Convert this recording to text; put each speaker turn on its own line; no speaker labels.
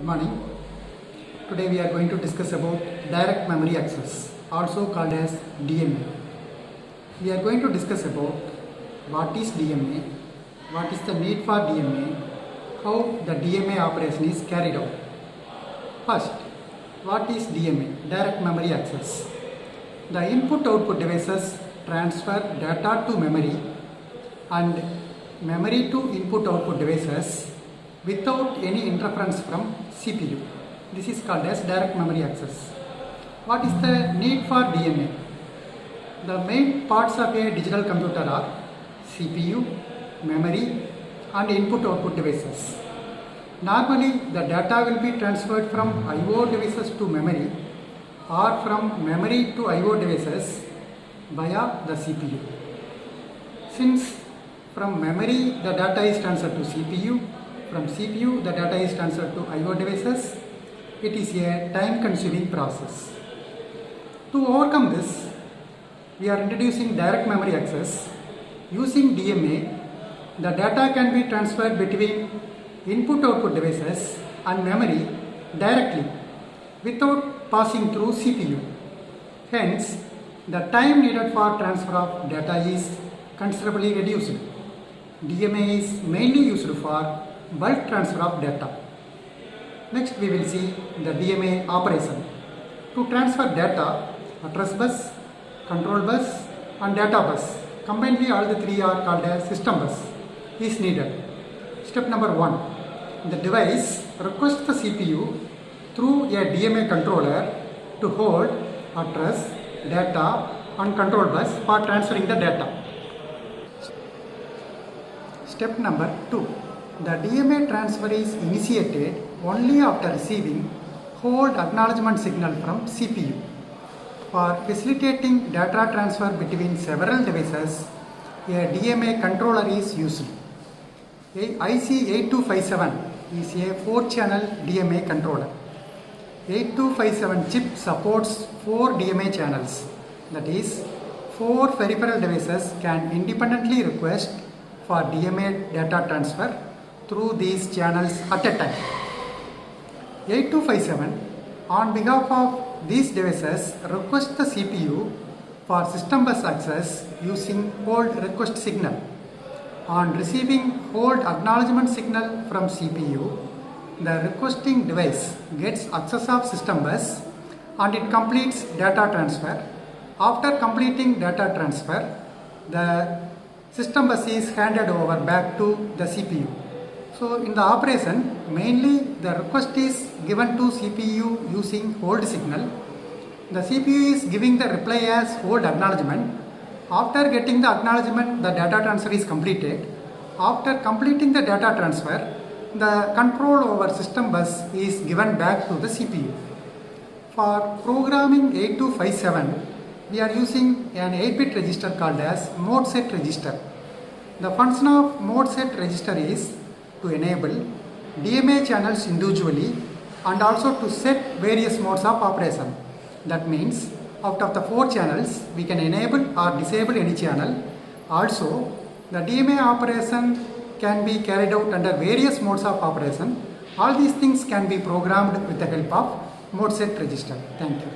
Good morning. Today we are going to discuss about direct memory access, also called as DMA. We are going to discuss about what is DMA, what is the need for DMA, how the DMA operation is carried out. First, what is DMA, direct memory access? The input-output devices transfer data to memory and memory to input-output devices without any interference from CPU. This is called as direct memory access. What is the need for DMA? The main parts of a digital computer are CPU, memory and input-output devices. Normally, the data will be transferred from I/O devices to memory or from memory to I/O devices via the CPU. Since from memory the data is transferred to CPU, from CPU the data is transferred to I/O devices, it is a time-consuming process. To overcome this, we are introducing direct memory access. Using DMA, the data can be transferred between input-output devices and memory directly without passing through CPU. Hence, the time needed for transfer of data is considerably reduced. DMA is mainly used for bulk transfer of data. Next, we will see the DMA operation. To transfer data, address bus, control bus and data bus, combinedly all the three are called as system bus, is needed. Step number 1. The device requests the CPU through a DMA controller to hold address, data and control bus for transferring the data. Step number 2. The DMA transfer is initiated only after receiving hold acknowledgement signal from CPU. For facilitating data transfer between several devices, a DMA controller is used. IC8257 is a 4-channel DMA controller. 8257 chip supports 4 DMA channels, that is, 4 peripheral devices can independently request for DMA data transfer through these channels at a time. 8257 on behalf of these devices request the CPU for system bus access using hold request signal. On receiving hold acknowledgement signal from CPU, the requesting device gets access of system bus and it completes data transfer. After completing data transfer, the system bus is handed over back to the CPU. So in the operation, mainly the request is given to CPU using hold signal. The CPU is giving the reply as hold acknowledgement. After getting the acknowledgement, the data transfer is completed. After completing the data transfer, the control over system bus is given back to the CPU. For programming 8257, we are using an 8-bit register called as mode set register. The function of mode set register is to enable DMA channels individually and also to set various modes of operation. That means out of the 4 channels, we can enable or disable any channel. Also, the DMA operation can be carried out under various modes of operation. All these things can be programmed with the help of mode set register. Thank you.